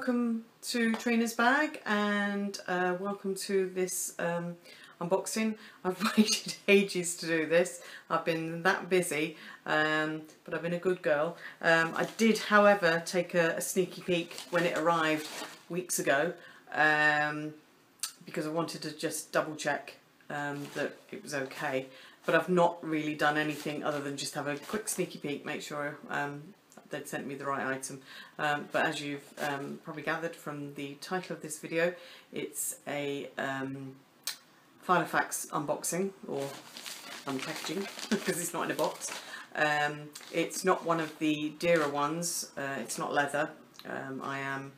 welcome to Trina's bag, and welcome to this unboxing. I've waited ages to do this. I've been that busy, but I've been a good girl. I did, however, take a sneaky peek when it arrived weeks ago, because I wanted to just double check that it was okay. But I've not really done anything other than just have a quick sneaky peek, make sure they'd sent me the right item. But as you've probably gathered from the title of this video, it's a Filofax unboxing, or unpackaging, because it's not in a box. It's not one of the dearer ones, it's not leather. I am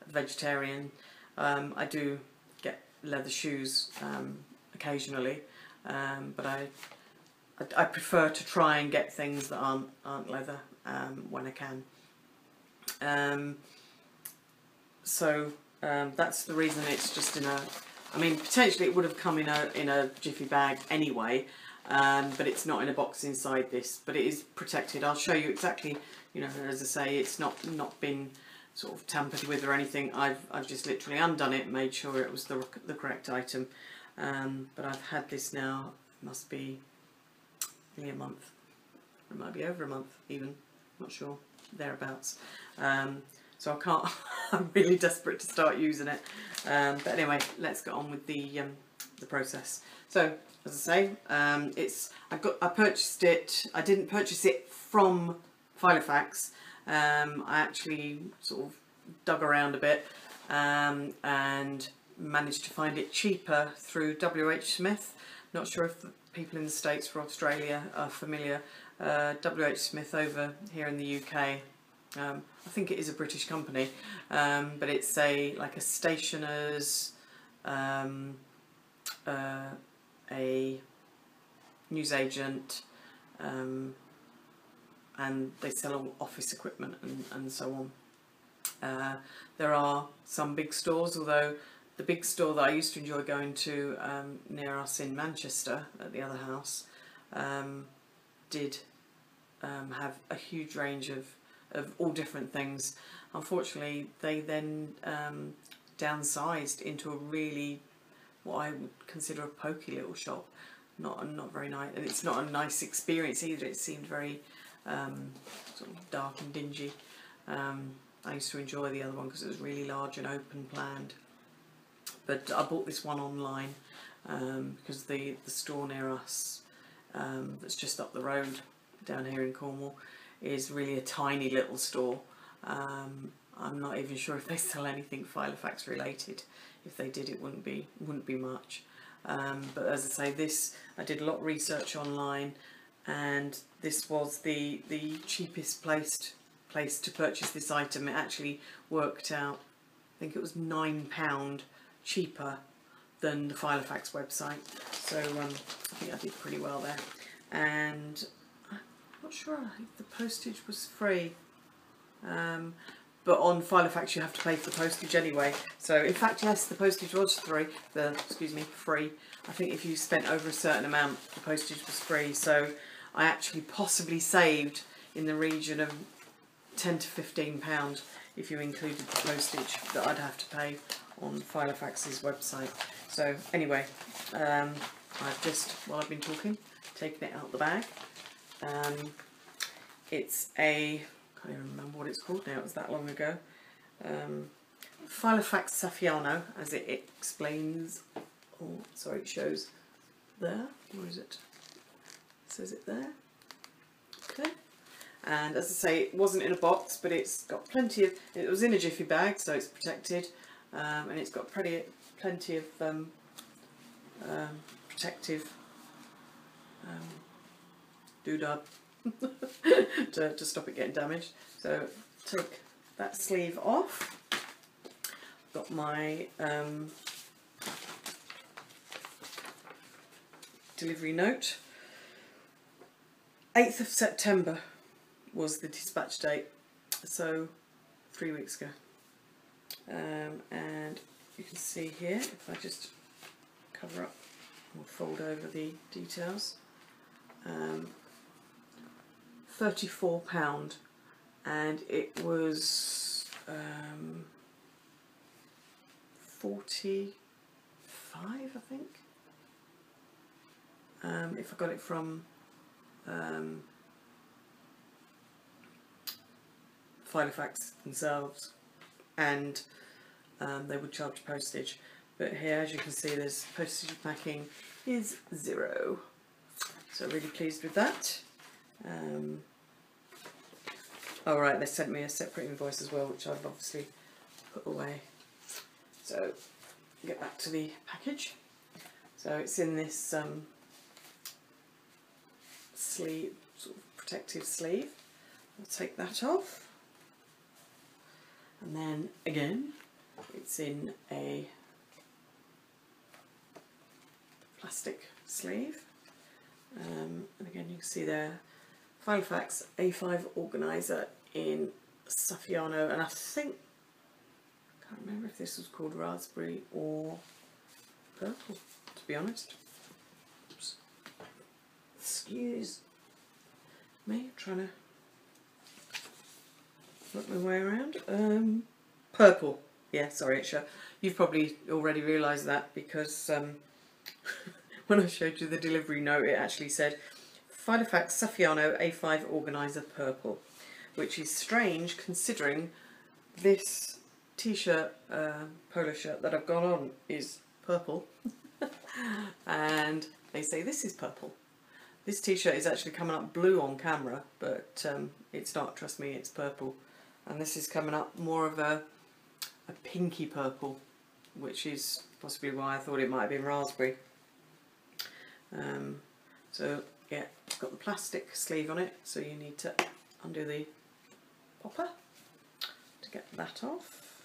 a vegetarian. I do get leather shoes occasionally, but I prefer to try and get things that aren't leather when I can. That's the reason it's just in a. I mean, potentially it would have come in a jiffy bag anyway, but it's not in a box inside this. But it is protected. I'll show you exactly. You know, as I say, it's not been sort of tampered with or anything. I've just literally undone it, made sure it was the correct item. But I've had this now. It must be nearly a month. It might be over a month even. Not sure, thereabouts. So I can't. I'm really desperate to start using it. But anyway, let's get on with the process. So as I say, I purchased it. I didn't purchase it from Filofax. I actually sort of dug around a bit and managed to find it cheaper through WH Smith. Not sure if the people in the States or Australia are familiar. WH Smith over here in the UK. I think it is a British company, but it's like a stationer's, a newsagent, and they sell office equipment and so on. There are some big stores, although the big store that I used to enjoy going to near us in Manchester at the other house did have a huge range of all different things. Unfortunately, they then downsized into a really, what I would consider a pokey little shop. Not very nice, and it's not a nice experience either. It seemed very sort of dark and dingy. I used to enjoy the other one because it was really large and open planned. But I bought this one online because the store near us, that's just up the road down here in Cornwall, is really a tiny little store. I'm not even sure if they sell anything Filofax related. If they did, it wouldn't be much. But as I say, I did a lot of research online, and this was the cheapest place to purchase this item. It actually worked out, I think it was £9 cheaper than the Filofax website. So I think I did pretty well there. And I'm not sure if the postage was free. But on Filofax you have to pay for the postage anyway. So in fact, yes, the postage was free. Free. I think if you spent over a certain amount, the postage was free. So I actually possibly saved in the region of £10 to £15 if you included the postage that I'd have to pay on Filofax's website. So anyway, I've just, while I've been talking, taken it out the bag. It's a, I can't even remember what it's called now, it was that long ago. Filofax Saffiano, as it explains, oh sorry, it shows there, where is it? It says it there. Okay. And as I say, it wasn't in a box, but it's got plenty of, it was in a jiffy bag, so it's protected, and it's got plenty of protective doodad to stop it getting damaged. So take that sleeve off. Got my delivery note. 8th of September was the dispatch date, so 3 weeks ago. And you can see here, if I just cover up or fold over the details, £34, and it was 45, I think. If I got it from Filofax themselves, and they would charge postage. But here, as you can see, there's postage and packing is 0. So really pleased with that. Oh right, they sent me a separate invoice as well, which I've obviously put away. So get back to the package. So it's in this sleeve, sort of protective sleeve. I'll take that off. And then again, it's in a plastic sleeve. And again, you can see there, Filofax A5 organiser in Saffiano, and I think, I can't remember if this was called raspberry or purple, to be honest. Oops. Excuse me, trying to work my way around. Purple, yeah, sorry, you've probably already realised that because when I showed you the delivery note, it actually said Filofax Saffiano A5 Organiser Purple, which is strange considering this t-shirt, polo shirt that I've got on is purple, and they say this is purple. This t-shirt is actually coming up blue on camera, but it's not, trust me, it's purple. And this is coming up more of a pinky purple, which is possibly why I thought it might have been raspberry. So yeah, it's got the plastic sleeve on it, so you need to undo the popper to get that off.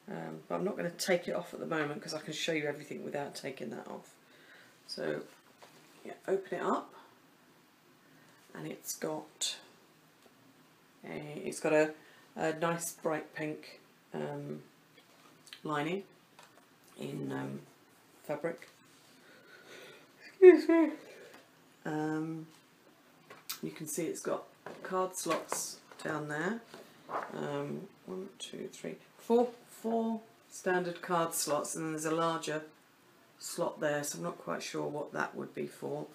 But I'm not going to take it off at the moment because I can show you everything without taking that off. So yeah, open it up, and it's got a nice bright pink lining in fabric. Excuse me. You can see it's got card slots down there. 1, 2, 3, 4 standard card slots, and then there's a larger slot there, so I'm not quite sure what that would be for.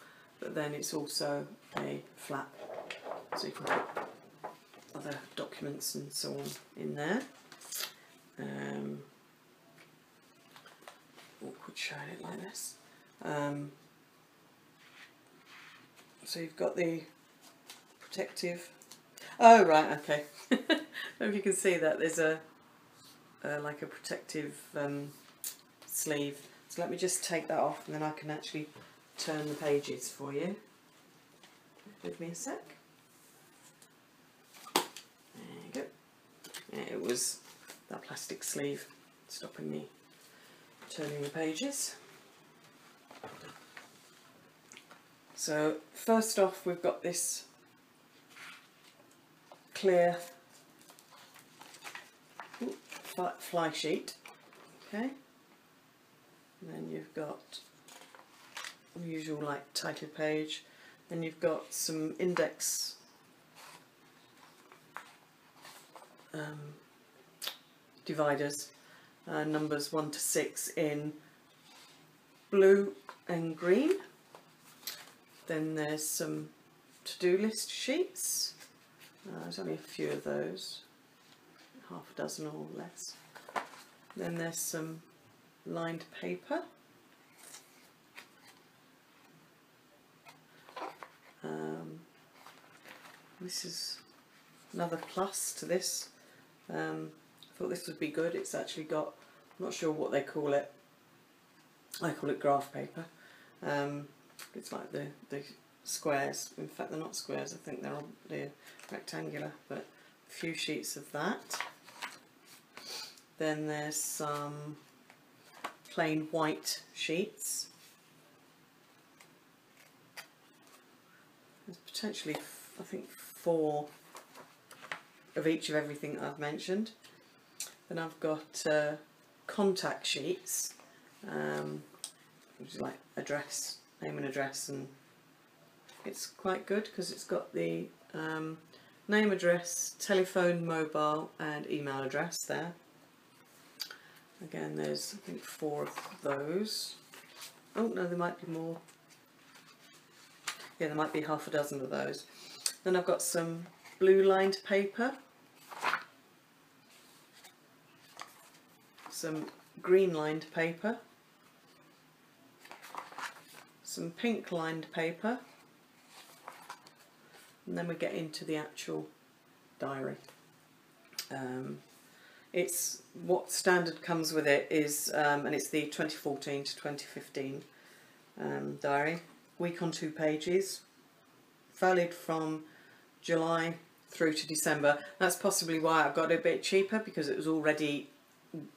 But then it's also a flap, so you can put other documents and so on in there. Awkward showing it like this. So you've got the protective. Oh right, okay. I don't know if you can see that there's a like a protective sleeve. So let me just take that off, and then I can actually turn the pages for you. Give me a sec. There you go. Yeah, it was that plastic sleeve stopping me turning the pages. So first off, we've got this clear fly sheet, okay, and then you've got the usual like title page, then you've got some index dividers, numbers 1 to 6 in blue and green. Then there's some to-do list sheets. There's only a few of those, half a dozen or less. Then there's some lined paper. This is another plus to this. I thought this would be good. It's actually got, I'm not sure what they call it. I call it graph paper. It's like the squares. In fact, they're not squares. I think they're rectangular. But a few sheets of that. Then there's some plain white sheets. There's potentially, I think, 4 of each of everything I've mentioned. Then I've got contact sheets, which is like address, name and address, and it's quite good because it's got the name, address, telephone, mobile and email address there. Again, there's, I think, 4 of those. Oh no, there might be more. Yeah, there might be half a dozen of those. Then I've got some blue lined paper, some green lined paper, some pink lined paper, and then we get into the actual diary. It's what standard comes with it is, and it's the 2014 to 2015 diary. Week on 2 pages, valid from July through to December. That's possibly why I've got it a bit cheaper, because it was already,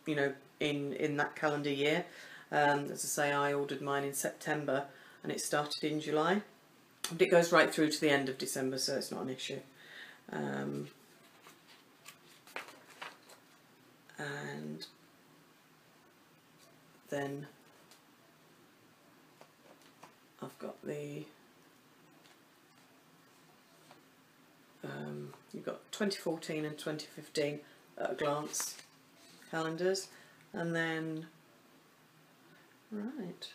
you know, in that calendar year. As I say, I ordered mine in September and it started in July. But it goes right through to the end of December, so it's not an issue. And then I've got the you've got 2014 and 2015 at a glance calendars, and then right,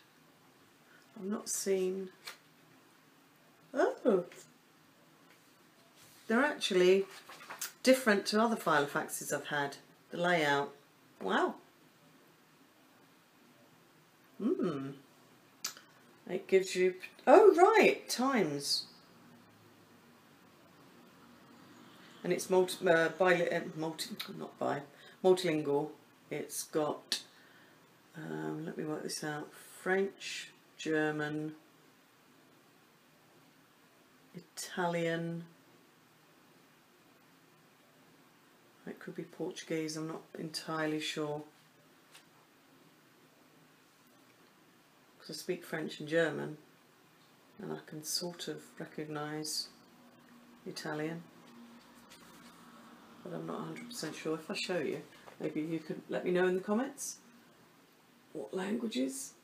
I've not seen, oh, they're actually different to other Filofaxes I've had. The layout, wow. It gives you, oh right, times. And it's multilingual. It's got, let me work this out, French, German, Italian, it could be Portuguese, I'm not entirely sure. Because I speak French and German, and I can sort of recognise Italian, but I'm not 100% sure. If I show you, maybe you could let me know in the comments what languages.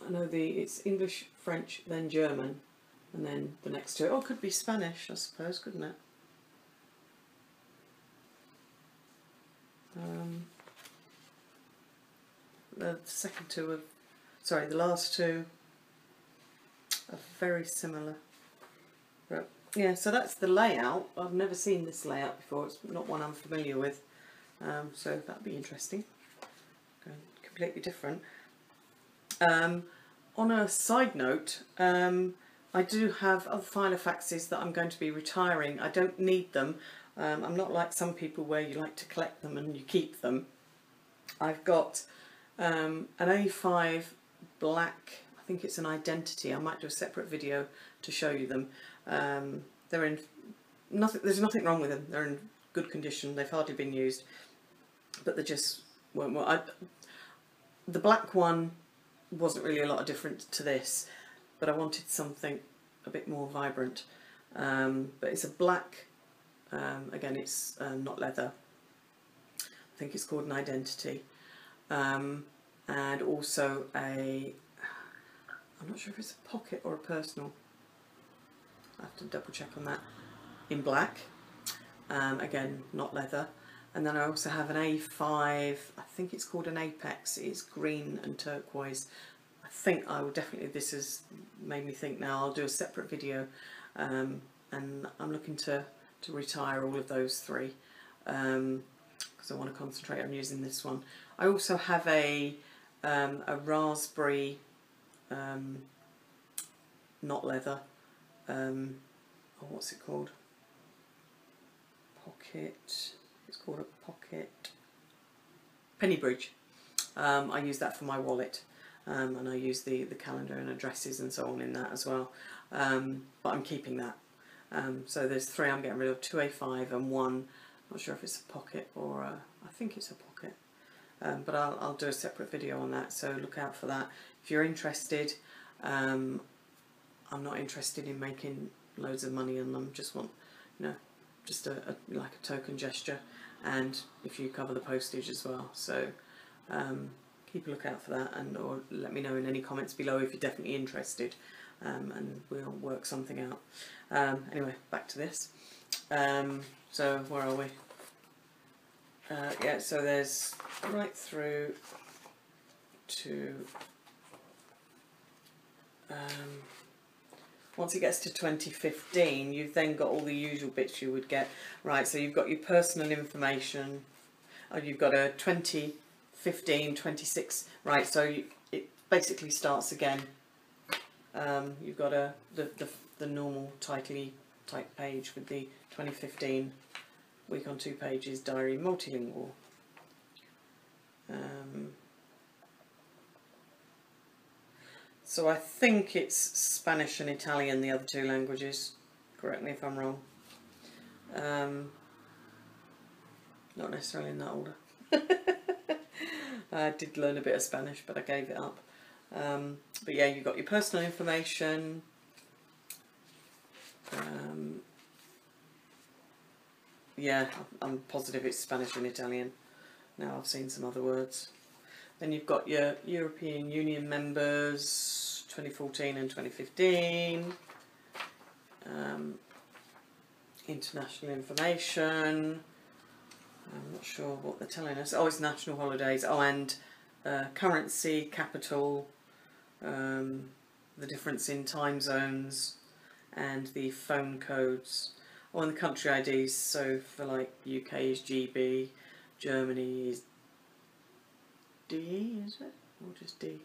I know it's English, French, then German, and then the next 2. Oh, it could be Spanish, I suppose, couldn't it? The second 2 are, sorry, the last 2 are very similar. But yeah, so that's the layout. I've never seen this layout before. It's not one I'm familiar with. So that'd be interesting. Completely different. On a side note, I do have other Filofaxes that I'm going to be retiring. I don't need them. I'm not like some people where you like to collect them and you keep them. I've got an A5 black, I think it's an Identity. I might do a separate video to show you them. They're in there's nothing wrong with them. They're in good condition. They've hardly been used, but they just weren't. The black one wasn't really a lot of different to this, but I wanted something a bit more vibrant. But it's a black. Again, it's not leather. I think it's called an Identity, and also I'm not sure if it's a pocket or a personal. I have to double check on that. In black, again, not leather. And then I also have an A5. I think it's called an Apex. It's green and turquoise. I think I will definitely. This has made me think now. I'll do a separate video, and I'm looking to retire all of those 3 because I want to concentrate on using this one. I also have a raspberry, not leather, what's it called? Pocket. It's called a pocket. Penny bridge. I use that for my wallet, and I use the calendar and addresses and so on in that as well. But I'm keeping that. So there's 3 I'm getting rid of, 2 A5 and 1, not sure if it's a pocket or I think it's a pocket, but I'll do a separate video on that, so look out for that. If you're interested, I'm not interested in making loads of money on them, just want, you know, just like a token gesture, and if you cover the postage as well, so keep a lookout for that, and or let me know in any comments below if you're definitely interested. And we'll work something out. Anyway, back to this. So where are we? yeah, so there's right through to once it gets to 2015, you've then got all the usual bits you would get. Right, so you've got your personal information, you've got a 2015, 26, right, so it basically starts again. You've got the normal type page with the 2015 week on 2 pages diary multilingual. So I think it's Spanish and Italian, the other 2 languages. Correct me if I'm wrong. Not necessarily in that order. I did learn a bit of Spanish, but I gave it up. But yeah, you've got your personal information. Yeah, I'm positive it's Spanish and Italian. Now I've seen some other words. Then you've got your European Union members, 2014 and 2015. International information. I'm not sure what they're telling us. Oh, it's national holidays. Oh, and currency, capital, the difference in time zones, and the phone codes. Oh, and the country IDs. So for like UK is GB, Germany is DE, is it? Or just DE?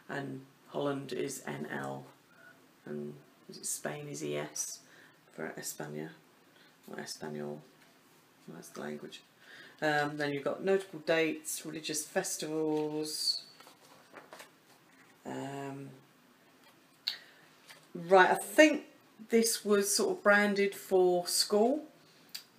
And Holland is NL. And is it Spain is ES for España, or Espanol. That's the language. Then you've got notable dates, religious festivals. Right, I think this was sort of branded for school,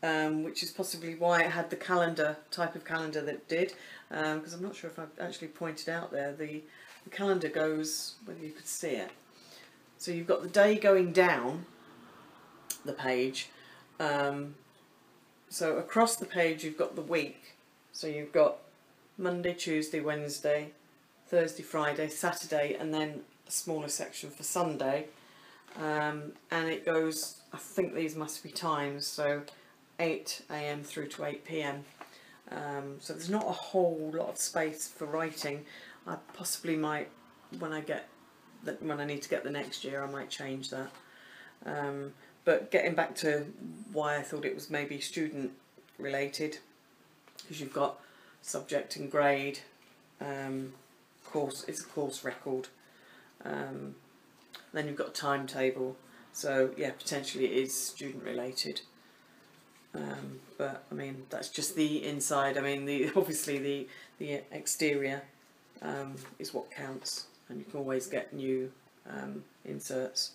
which is possibly why it had the calendar, type of calendar that it did, because I'm not sure if I've actually pointed out there, the calendar goes, whether you could see it. So you've got the day going down the page, so across the page you've got the week, so you've got Monday, Tuesday, Wednesday, Thursday, Friday, Saturday, and then a smaller section for Sunday. And it goes, I think these must be times, so 8 AM through to 8 PM. So there's not a whole lot of space for writing. I possibly might, when I need to get the next year, I might change that. But getting back to why I thought it was maybe student related, because you've got subject and grade, course, it's a course record. Then you've got a timetable, so yeah, potentially it is student related. But I mean, that's just the inside. I mean, obviously the exterior is what counts, and you can always get new inserts.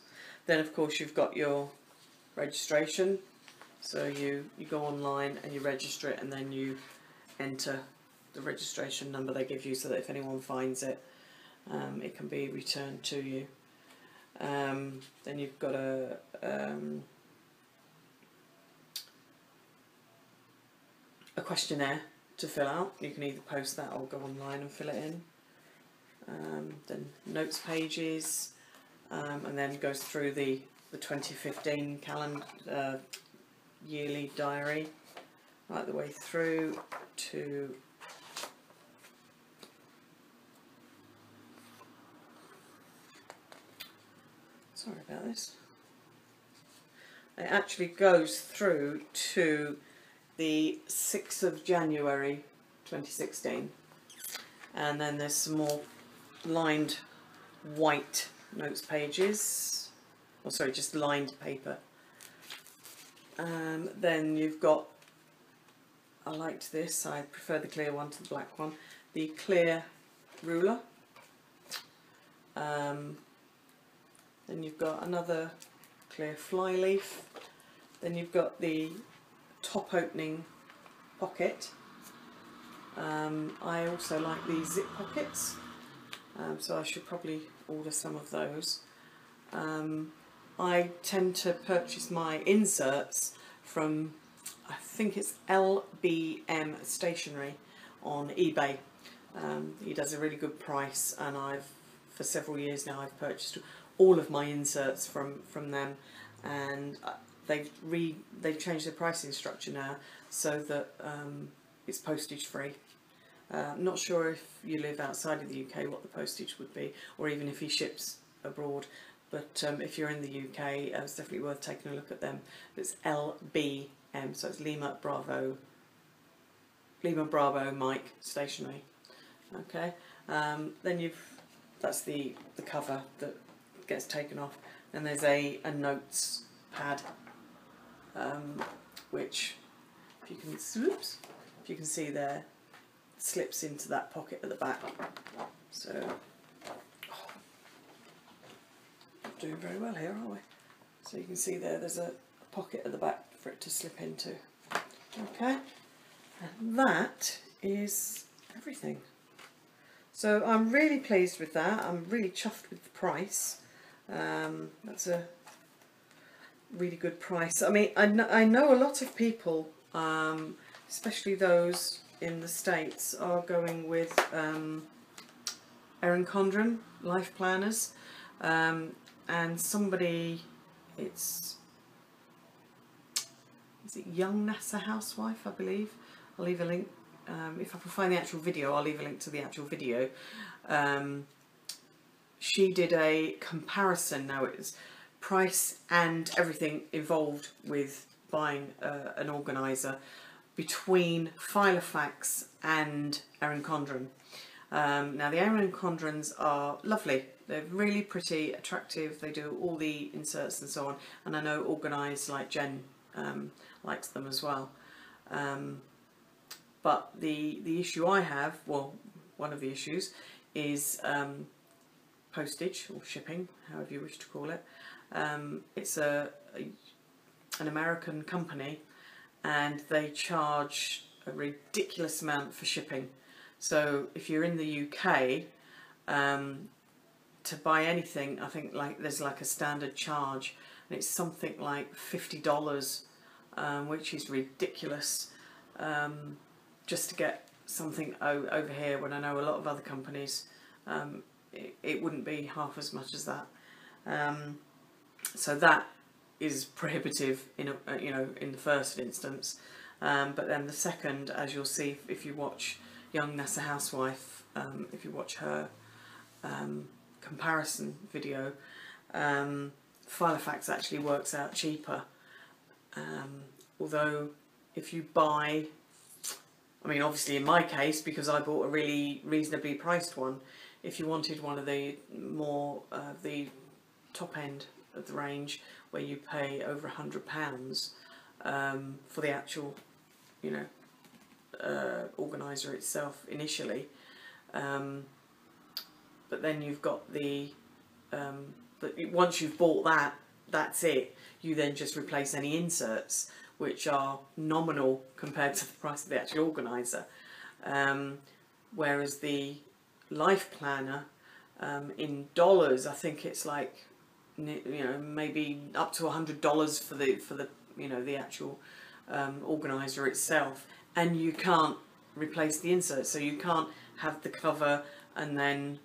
Then of course you've got your registration, so you go online and you register it, and then you enter the registration number they give you, so that if anyone finds it, it can be returned to you. Then you've got a questionnaire to fill out. You can either post that or go online and fill it in. Then notes pages, and then goes through the 2015 calendar yearly diary right the way through to sorry about this. It actually goes through to the 6th of January 2016, and then there's some more lined white notes pages, or sorry, just lined paper. Then you've got, I liked this, I prefer the clear one to the black one, the clear ruler. Then you've got another clear flyleaf. Then you've got the top opening pocket. I also like these zip pockets, so I should probably order some of those. I tend to purchase my inserts from, I think it's LBM Stationery on eBay. He does a really good price, and for several years now I've purchased all of my inserts from them, and they've changed their pricing structure now so that it's postage free. Not sure if you live outside of the UK what the postage would be, or even if he ships abroad. But if you're in the UK, it's definitely worth taking a look at them. It's LBM, so it's Lima Bravo Mike stationery. Okay, then that's the cover that gets taken off. Then there's a notes pad, which if you can see there, slips into that pocket at the back. So, not doing very well here, are we? So you can see there's a pocket at the back for it to slip into. Okay, and that is everything. So I'm really pleased with that. I'm really chuffed with the price. That's a really good price. I mean, I know a lot of people, especially those in the States, are going with Erin Condren life planners, and somebody, is it YoungNASAWife, I believe. I'll leave a link. If I can find the actual video, I'll leave a link to the actual video. She did a comparison. Now it's price and everything involved with buying an organiser between Filofax and Erin Condren. Now the Erin Condrens are lovely. They're really pretty, attractive. They do all the inserts and so on. And I know Organise, like Jen, likes them as well. But the issue I have, well, one of the issues, is postage or shipping, however you wish to call it. It's an American company, and they charge a ridiculous amount for shipping. So if you're in the UK, to buy anything, I think there's like a standard charge, and it's something like $50, which is ridiculous. Just to get something over here, when I know a lot of other companies, it wouldn't be half as much as that. So that is prohibitive in in the first instance. But then the second, as you'll see if you watch YoungNASAWife, if you watch her comparison video, Filofax actually works out cheaper. Although if you buy, I mean, obviously in my case, because I bought a really reasonably priced one, if you wanted one of the more the top end of the range, where you pay over £100 for the actual, organiser itself initially, but then you've got the once you've bought that, that's it. You then just replace any inserts, which are nominal compared to the price of the actual organiser. Whereas the life planner, in dollars, I think it's like, maybe up to $100 for the the actual organiser itself, and you can't replace the insert, so you can't have the cover and then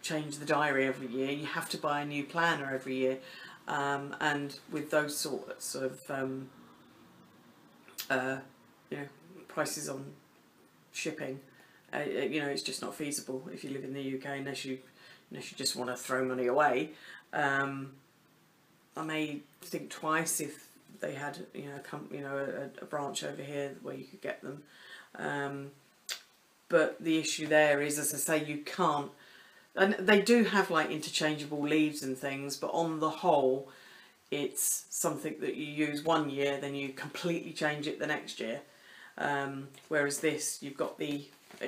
change the diary every year. You have to buy a new planner every year. And with those sorts of prices on shipping, it's just not feasible if you live in the UK, unless you just want to throw money away. I may think twice if they had a branch over here where you could get them. But the issue there is, as I say, you can't. And they do have like interchangeable leaves and things, but on the whole, it's something that you use one year, then you completely change it the next year. Whereas this, you've got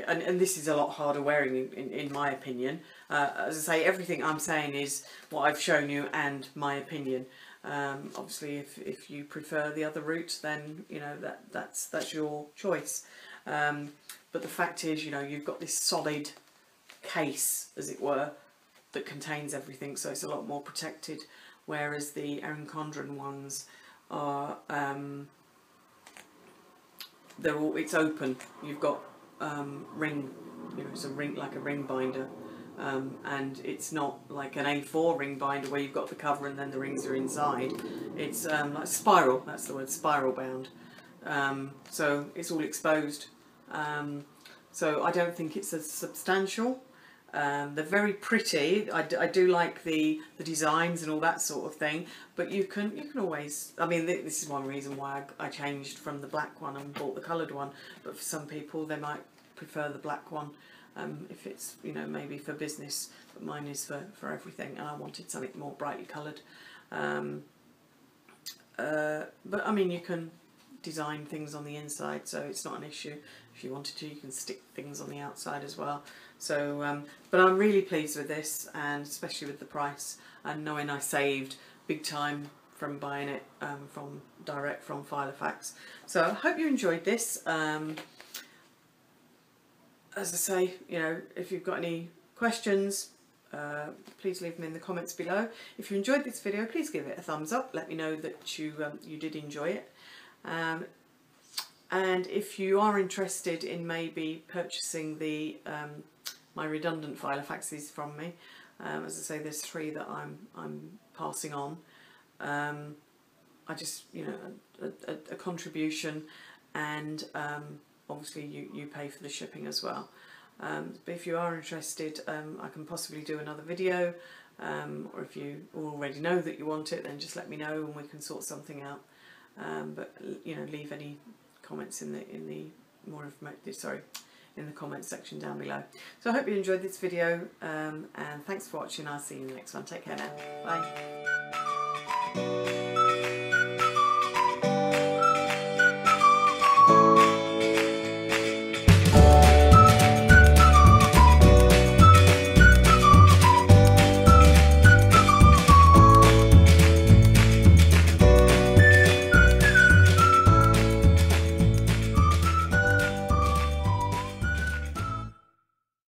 and this is a lot harder wearing in my opinion. As I say, everything I'm saying is what I've shown you and my opinion. Obviously, if you prefer the other route, then that's your choice. But the fact is, you've got this solid case, as it were, that contains everything, so it's a lot more protected, whereas the Erin Condren ones are it's open. You've got ring, it's a ring, like a ring binder and it's not like an A4 ring binder where you've got the cover and then the rings are inside. It's like spiral, that's the word, spiral bound. So it's all exposed. So I don't think it's as substantial. They're very pretty. I do like the designs and all that sort of thing, but you can always, I mean, this is one reason why I changed from the black one and bought the coloured one, but for some people they might prefer the black one, if it's, you know, maybe for business, but mine is for everything, and I wanted something more brightly coloured. But I mean, you can design things on the inside, so it's not an issue. If you wanted to, you can stick things on the outside as well. So, but I'm really pleased with this, and especially with the price, and knowing I saved big time from buying it from direct from Filofax. So I hope you enjoyed this. As I say, you know, if you've got any questions, please leave them in the comments below. If you enjoyed this video, please give it a thumbs up. Let me know that you did enjoy it. And if you are interested in maybe purchasing the my redundant Filofaxes from me, as I say, there's 3 that I'm passing on. I just, you know, a contribution, and obviously you pay for the shipping as well. But if you are interested, I can possibly do another video, or if you already know that you want it, then just let me know and we can sort something out. But you know, leave any comments in the comments section down below. So I hope you enjoyed this video, and thanks for watching. I'll see you in the next one. Take care now. Bye.